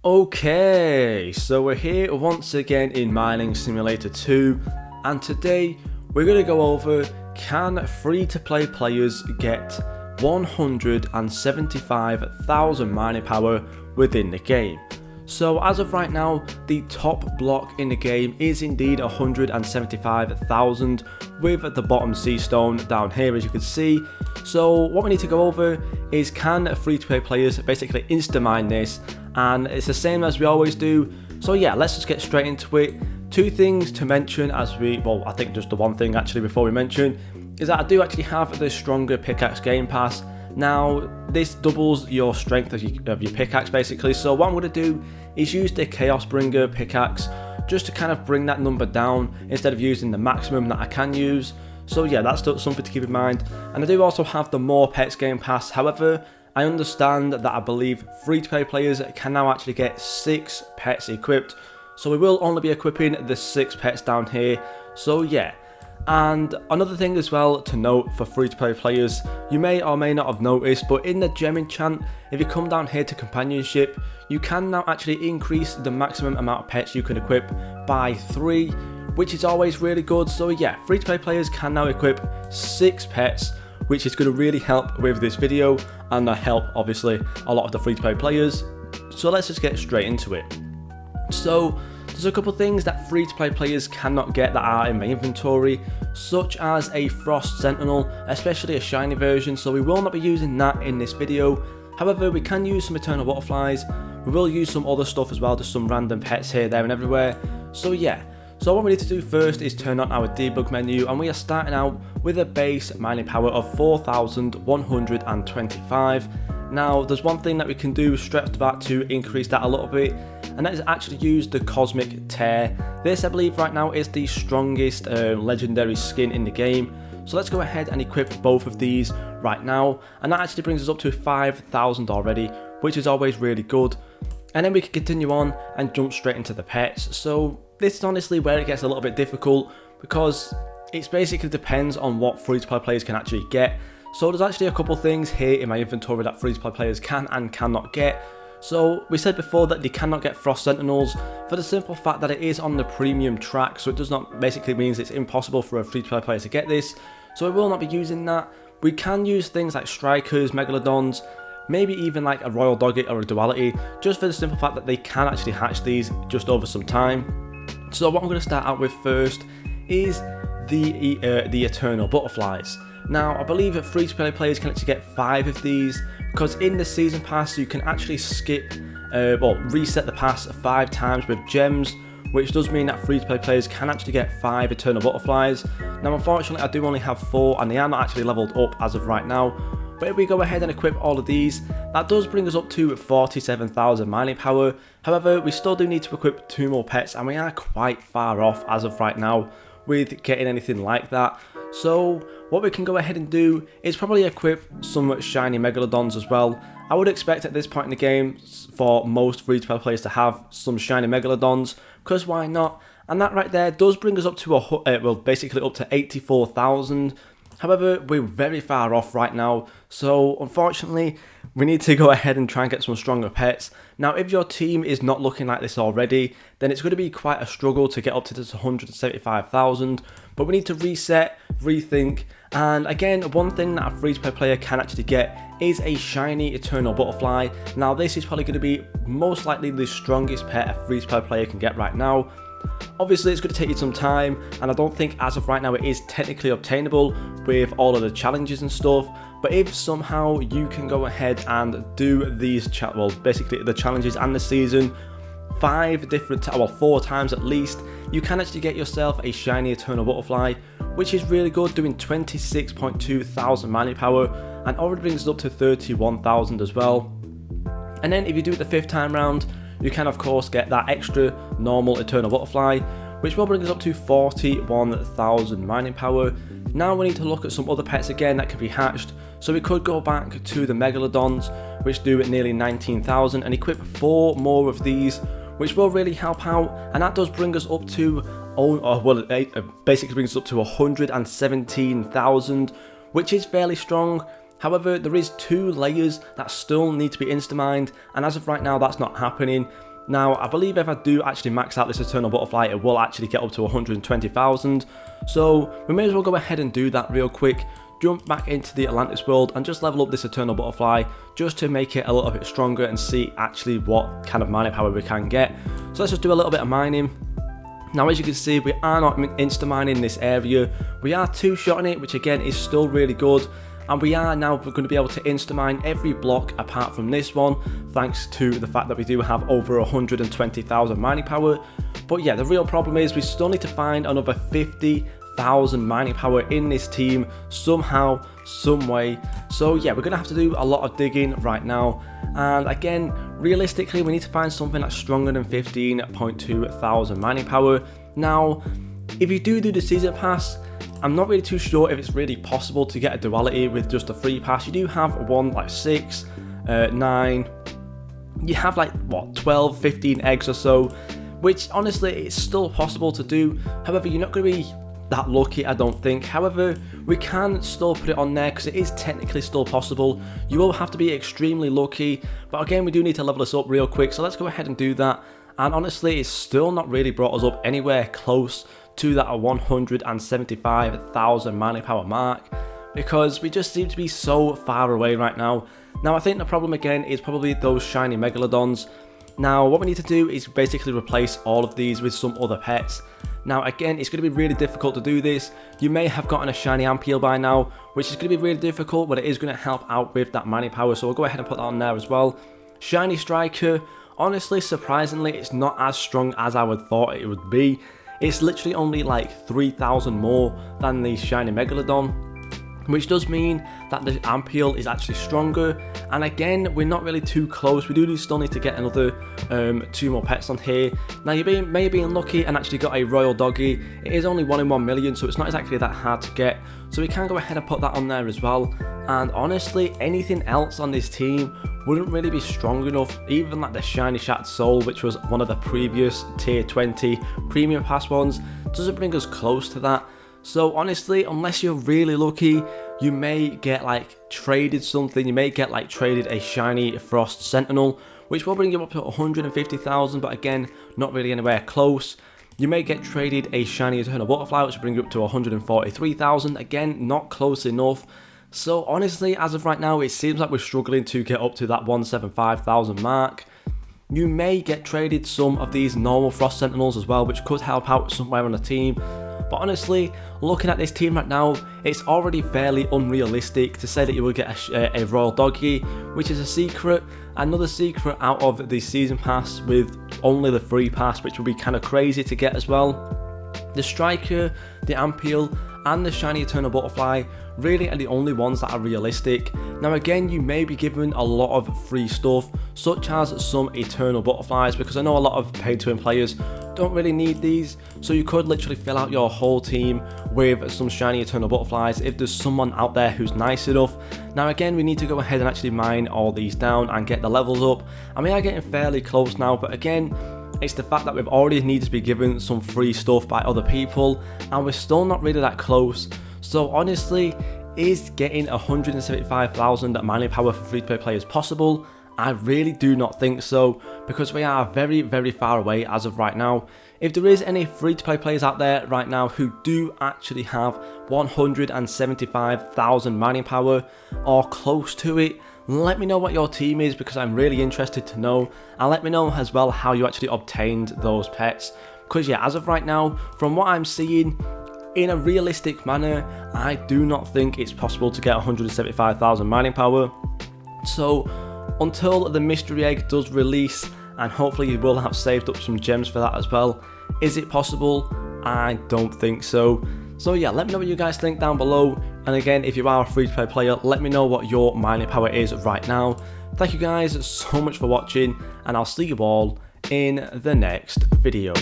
Okay, so we're here once again in Mining Simulator 2, and today we're going to go over, can free-to-play players get 175,000 mining power within the game? So as of right now, the top block in the game is indeed 175,000 with the bottom sea stone down here, as you can see. So what we need to go over is, can free-to-play players basically insta-mine this? And it's the same as we always do. So yeah, let's just get straight into it. Two things to mention I think just the one thing actually before we mention, is that I do actually have the stronger pickaxe game pass. Now, this doubles your strength of your pickaxe basically, so what I'm going to do is use the Chaos Bringer pickaxe just to kind of bring that number down instead of using the maximum that I can use. So yeah, that's something to keep in mind. And I do also have the More Pets game pass. However, I understand that I believe free-to-play players can now actually get 6 pets equipped, so we will only be equipping the 6 pets down here. So yeah. And another thing as well to note for free-to-play players, you may or may not have noticed, but in the gem enchant, if you come down here to companionship, you can now actually increase the maximum amount of pets you can equip by 3, which is always really good. So yeah, free-to-play players can now equip 6 pets, which is going to really help with this video and help obviously a lot of the free-to-play players. So let's just get straight into it. So there's a couple things that free-to-play players cannot get that are in my inventory, such as a Frost Sentinel, especially a shiny version, so we will not be using that in this video. However, we can use some Eternal Butterflies, we will use some other stuff as well, just some random pets here, there and everywhere. So yeah, so what we need to do first is turn on our debug menu, and we are starting out with a base mining power of 4,125. Now, there's one thing that we can do straight off the bat to increase that a little bit, and that is actually use the Cosmic Tear. This, I believe, right now is the strongest legendary skin in the game. So let's go ahead and equip both of these right now, and that actually brings us up to 5,000 already, which is always really good. And then we can continue on and jump straight into the pets. So this is honestly where it gets a little bit difficult, because it basically depends on what free-to-play players can actually get. So there's actually a couple things here in my inventory that free-to-play players can and cannot get. So we said before that they cannot get Frost Sentinels for the simple fact that it is on the premium track, so it does not basically means it's impossible for a free-to-play player to get this. So we will not be using that. We can use things like Strikers, Megalodons, maybe even like a Royal Dogget or a Duality, just for the simple fact that they can actually hatch these just over some time. So what I'm going to start out with first is the Eternal Butterflies. Now, I believe that free-to-play players can actually get 5 of these, because in the season pass you can actually reset the pass 5 times with gems, which does mean that free-to-play players can actually get 5 Eternal Butterflies. Now, unfortunately, I do only have 4, and they are not actually leveled up as of right now. But if we go ahead and equip all of these, that does bring us up to 47,000 mining power. However, we still do need to equip 2 more pets, and we are quite far off as of right now with getting anything like that. So what we can go ahead and do is probably equip some shiny Megalodons as well. I would expect at this point in the game for most free-to-play players to have some shiny Megalodons, because why not? And that right there does bring us up to basically up to 84,000. However, we're very far off right now, so unfortunately we need to go ahead and try and get some stronger pets. Now, if your team is not looking like this already, then it's going to be quite a struggle to get up to this 175,000, but we need to reset, rethink, and again, one thing that a free-to-play player can actually get is a shiny Eternal Butterfly. Now, this is probably going to be most likely the strongest pet a free-to-play player can get right now. Obviously, it's going to take you some time, and I don't think as of right now it is technically obtainable with all of the challenges and stuff. But if somehow you can go ahead and do these basically the challenges and the season 4 times at least, you can actually get yourself a shiny Eternal Butterfly, which is really good, doing 26.2 thousand mining power, and already brings us up to 31,000 as well. And then if you do it the 5th time round, you can of course get that extra normal Eternal Butterfly, which will bring us up to 41,000 mining power. Now we need to look at some other pets again that can be hatched. So we could go back to the Megalodons, which do nearly 19,000, and equip 4 more of these, which will really help out. And that does bring us up to, basically brings us up to 117,000, which is fairly strong. However, there is 2 layers that still need to be insta-mined, and as of right now that's not happening. Now, I believe if I do actually max out this Eternal Butterfly, it will actually get up to 120,000. So we may as well go ahead and do that real quick. Jump back into the Atlantis world and just level up this Eternal Butterfly just to make it a little bit stronger and see actually what kind of mining power we can get. So let's just do a little bit of mining. Now, as you can see, we are not insta mining this area. We are two-shotting it, which again is still really good. And we are now going to be able to insta-mine every block apart from this one, thanks to the fact that we do have over 120,000 mining power. But yeah, the real problem is we still need to find another 50,000 mining power in this team somehow, some way. So yeah, we're going to have to do a lot of digging right now. And again, realistically, we need to find something that's stronger than 15.2 thousand mining power. Now, if you do the season pass, I'm not really too sure if it's really possible to get a duality with just a free pass. You do have one like 6, 9, you have like what, 12, 15 eggs or so, which honestly it's still possible to do. However, you're not going to be that lucky, I don't think. However, we can still put it on there because it is technically still possible. You will have to be extremely lucky, but again, we do need to level this up real quick, so let's go ahead and do that. And honestly, it's still not really brought us up anywhere close to that 175,000 mining power mark, because we just seem to be so far away right now. Now, I think the problem again is probably those shiny megalodons. Now, what we need to do is basically replace all of these with some other pets. Now, again, it's going to be really difficult to do this. You may have gotten a shiny Ampeel by now, which is going to be really difficult, but it is going to help out with that mining power, so we'll go ahead and put that on there as well. Shiny Striker, honestly, surprisingly, it's not as strong as I would thought it would be. It's literally only like 3,000 more than the shiny Megalodon, which does mean that the Ampeel is actually stronger. And again, we're not really too close. We do still need to get another 2 more pets on here. Now, you may have been lucky and actually got a Royal Doggy. It is only 1 in 1 million, so it's not exactly that hard to get. So we can go ahead and put that on there as well. And honestly, anything else on this team wouldn't really be strong enough. Even like the Shiny Shattered Soul, which was one of the previous tier 20 premium pass ones, doesn't bring us close to that. So honestly, unless you're really lucky, you may get like traded something. You may get like traded a shiny Frost Sentinel, which will bring you up to 150,000, but again, not really anywhere close. You may get traded a shiny Eternal Butterfly, which will bring you up to 143,000. Again, not close enough. So honestly, as of right now, it seems like we're struggling to get up to that 175,000 mark. You may get traded some of these normal Frost Sentinels as well, which could help out somewhere on the team. But honestly, looking at this team right now, it's already fairly unrealistic to say that you will get a Royal Doggy, which is a secret. Another secret out of the season pass with only the free pass, which will be kind of crazy to get as well. The Striker, the Ampeel, and the shiny Eternal Butterfly really are the only ones that are realistic. Now again, you may be given a lot of free stuff, such as some Eternal Butterflies, because I know a lot of pay-to-win players don't really need these, so you could literally fill out your whole team with some shiny Eternal Butterflies if there's someone out there who's nice enough. Now again, we need to go ahead and actually mine all these down and get the levels up, and we are getting fairly close now, but again, it's the fact that we've already needed to be given some free stuff by other people, and we're still not really that close. So honestly, is getting 175,000 mining power for free-to-play players possible? I really do not think so, because we are very, very far away as of right now. If there is any free-to-play players out there right now who do actually have 175,000 mining power or close to it, let me know what your team is, because I'm really interested to know, and let me know as well how you actually obtained those pets, because yeah, as of right now, from what I'm seeing, in a realistic manner, I do not think it's possible to get 175,000 mining power. So until the mystery egg does release, and hopefully you will have saved up some gems for that as well, is it possible? I don't think so. So yeah, let me know what you guys think down below, and again, if you are a free-to-play player, let me know what your mining power is right now. Thank you guys so much for watching, and I'll see you all in the next video.